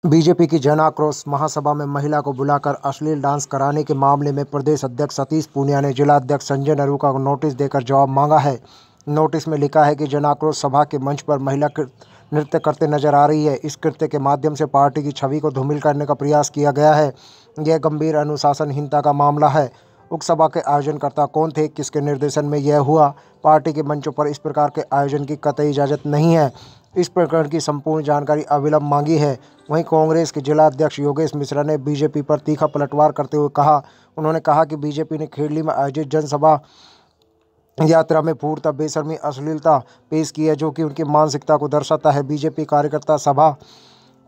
BJP की जन आक्रोश महासभा में महिला को बुलाकर अश्लील डांस कराने के मामले में प्रदेश अध्यक्ष सतीश पूनिया ने जिला अध्यक्ष संजय नरूका को नोटिस देकर जवाब मांगा है। नोटिस में लिखा है कि जन आक्रोश सभा के मंच पर महिला नृत्य करते नजर आ रही है। इस कृत्य के माध्यम से पार्टी की छवि को धूमिल करने का प्रयास किया गया है। यह गंभीर अनुशासनहीनता का मामला है। उक्त सभा के आयोजनकर्ता कौन थे, किसके निर्देशन में यह हुआ? पार्टी के मंचों पर इस प्रकार के आयोजन की कतई इजाज़त नहीं है। इस प्रकरण की संपूर्ण जानकारी अविलंब मांगी है। वहीं कांग्रेस के जिला अध्यक्ष योगेश मिश्रा ने बीजेपी पर तीखा पलटवार करते हुए उन्होंने कहा कि बीजेपी ने खेड़ली में आयोजित जनसभा यात्रा में पूर्णतः बेशर्मी अश्लीलता पेश की है, जो कि उनकी मानसिकता को दर्शाता है। बीजेपी कार्यकर्ता सभा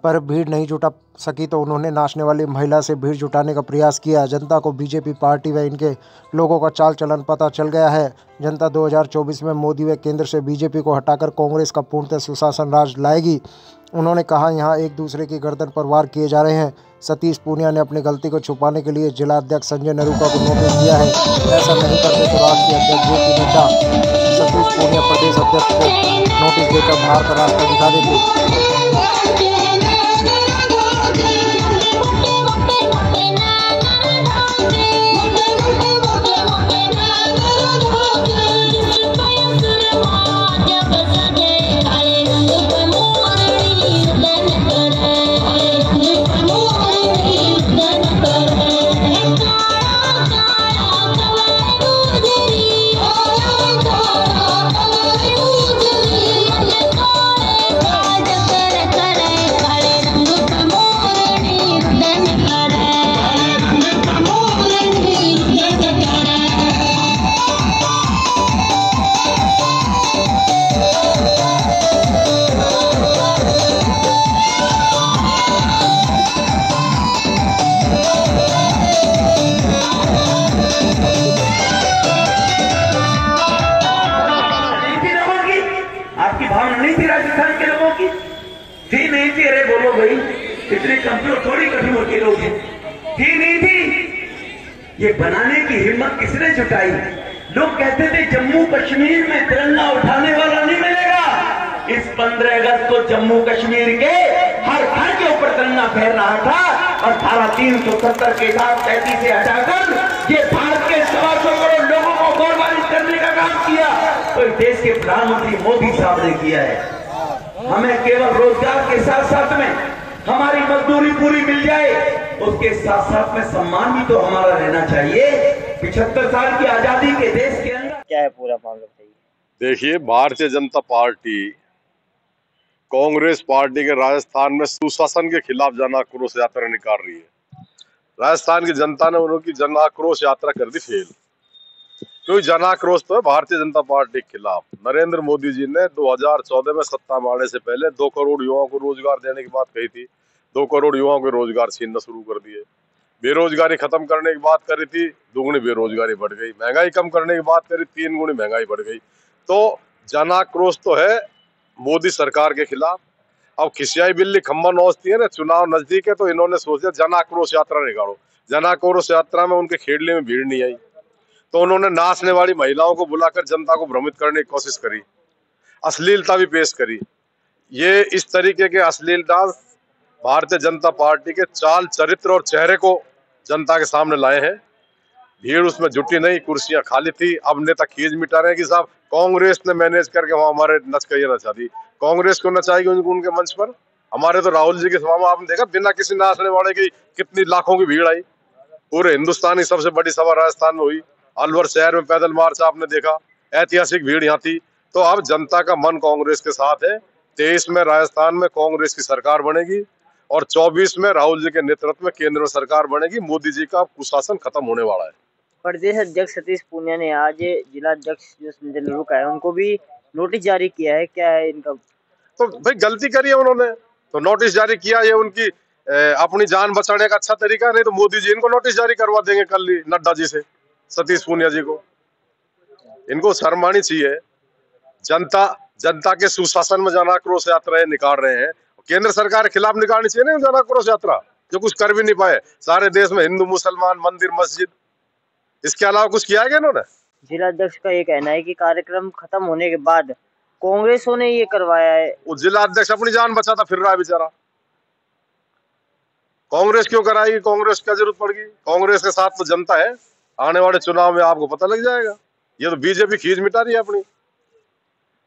पर भीड़ नहीं जुटा सकी तो उन्होंने नाचने वाली महिला से भीड़ जुटाने का प्रयास किया। जनता को बीजेपी पार्टी व इनके लोगों का चाल चलन पता चल गया है। जनता 2024 में मोदी व केंद्र से बीजेपी को हटाकर कांग्रेस का पूर्णतः सुशासन राज लाएगी। उन्होंने कहा, यहाँ एक दूसरे की गर्दन पर वार किए जा रहे हैं। सतीश पूनिया ने अपनी गलती को छुपाने के लिए जिला अध्यक्ष संजय नरूका को नोटिस दिया है। ऐसा नहीं करते तो राष्ट्रीय अध्यक्ष जेपी नड्डा सतीश पूनिया प्रदेश अध्यक्ष को नोटिस देकर बाहर का रास्ता दिखा देते। भावना नहीं थी राजस्थान के लोगों की? थी नहीं थी? अरे बोलो भाई, इतने कमजोर थोड़ी कठिन के लोग हैं। थी नहीं थी? ये बनाने की हिम्मत किसने जुटाई? लोग कहते थे जम्मू कश्मीर में तिरंगा उठाने वाला नहीं मिलेगा। इस 15 अगस्त को जम्मू कश्मीर के हर घर के ऊपर तिरंगा फहर रहा था और धारा 370 के साथ 33 से हटाकर ये भारत के 125 करोड़ लोगों को गौरवान्वित करने का काम किया। तो देश के प्रधानमंत्री मोदी साहब ने किया है। हमें केवल रोजगार के साथ साथ में हमारी मजदूरी पूरी मिल जाए, उसके साथ साथ में सम्मान भी तो हमारा रहना चाहिए। 75 साल की आजादी के देश के अंदर क्या है पूरा मामला बताइए। देखिए, भारतीय जनता पार्टी कांग्रेस पार्टी के राजस्थान में सुशासन के खिलाफ जन आक्रोश यात्रा निकाल रही है। राजस्थान की जनता ने उनकी जन आक्रोश यात्रा कर दी फेल। क्योंकि जन आक्रोश तो है भारतीय जनता पार्टी के खिलाफ। नरेंद्र मोदी जी ने 2014 में सत्ता में आने से पहले 2 करोड़ युवाओं को रोजगार देने की बात कही थी। 2 करोड़ युवाओं के रोजगार छीनना शुरू कर दिए। बेरोजगारी खत्म करने की बात करी थी, दुगनी बेरोजगारी बढ़ गई। महंगाई कम करने की बात करी, 3 गुनी महंगाई बढ़ गई। तो जन आक्रोश तो है मोदी सरकार के खिलाफ। अब खिसियाई बिल्ली खम्बा नोचती है ना, चुनाव नजदीक है तो इन्होंने सोचा जन आक्रोश यात्रा निकालो। जन आक्रोश यात्रा में उनके खेड़ले में भीड़ नहीं आई तो उन्होंने नाचने वाली महिलाओं को बुलाकर जनता को भ्रमित करने की कोशिश करी, अश्लीलता भी पेश करी। ये इस तरीके के अश्लील डांस भारतीय जनता पार्टी के चाल चरित्र और चेहरे को जनता के सामने लाए हैं। भीड़ उसमें जुटी नहीं, कुर्सियां खाली थी। अब नेता खींच मिटा रहे हैं कि साहब कांग्रेस ने मैनेज करके वहां हमारे नचकैया नचा दी। कांग्रेस को नचाएगी उनके मंच पर। हमारे तो राहुल जी की सभा में आपने देखा बिना किसी नाचने वाले की कितनी लाखों की भीड़ आई। पूरे हिंदुस्तान की सबसे बड़ी सभा राजस्थान में हुई। अलवर शहर में पैदल मार्च आपने देखा, ऐतिहासिक भीड़ यहाँ थी। तो अब जनता का मन कांग्रेस के साथ है। 23 में राजस्थान में कांग्रेस की सरकार बनेगी और 24 में राहुल जी के नेतृत्व में केंद्र में सरकार बनेगी। मोदी जी का कुशासन खत्म होने वाला है। प्रदेश अध्यक्ष सतीश पूनिया ने आज जिला अध्यक्ष जो संजय नरूका है उनको भी नोटिस जारी किया है। क्या है इनका? तो भाई गलती करी है उन्होंने तो नोटिस जारी किया। ये उनकी अपनी जान बचाने का अच्छा तरीका। नहीं तो मोदी जी इनको नोटिस जारी करवा देंगे कल ही नड्डा जी से, सतीश पूनिया जी को। इनको शर्म आनी चाहिए। जनता के सुशासन में जन आक्रोश यात्रा निकाल रहे हैं। केंद्र सरकार के खिलाफ निकालनी चाहिए ना जन आक्रोश यात्रा, जो कुछ कर भी नहीं पाए। सारे देश में हिंदू मुसलमान मंदिर मस्जिद, इसके अलावा कुछ किया है इन्होंने? जिला अध्यक्ष का ये कहना है कि कार्यक्रम खत्म होने के बाद कांग्रेसों ने ये करवाया है। वो जिला अध्यक्ष अपनी जान बचाता फिर रहा है बेचारा। कांग्रेस क्यों कराएगी? कांग्रेस क्या जरूरत पड़ेगी? कांग्रेस के साथ तो जनता है। आने वाले चुनाव में आपको पता लग जाएगा। ये तो बीजेपी खींच मिटा रही है अपनी।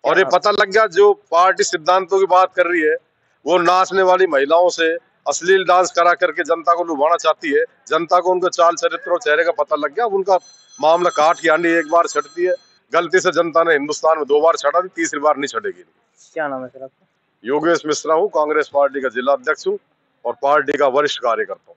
और ये पता लग गया, जो पार्टी सिद्धांतों की बात कर रही है वो नाचने वाली महिलाओं से अश्लील डांस करा करके जनता को लुभाना चाहती है। जनता को उनके चाल चरित्र और चेहरे का पता लग गया। अब उनका मामला काट की हांडी एक बार छटती है। गलती से जनता ने हिंदुस्तान में 2 बार छटा दी, तीसरी बार नहीं छटेगी। क्या नाम है सर आपका? योगेश मिश्रा हूँ, कांग्रेस पार्टी का जिला अध्यक्ष हूँ और पार्टी का वरिष्ठ कार्यकर्ता हूँ।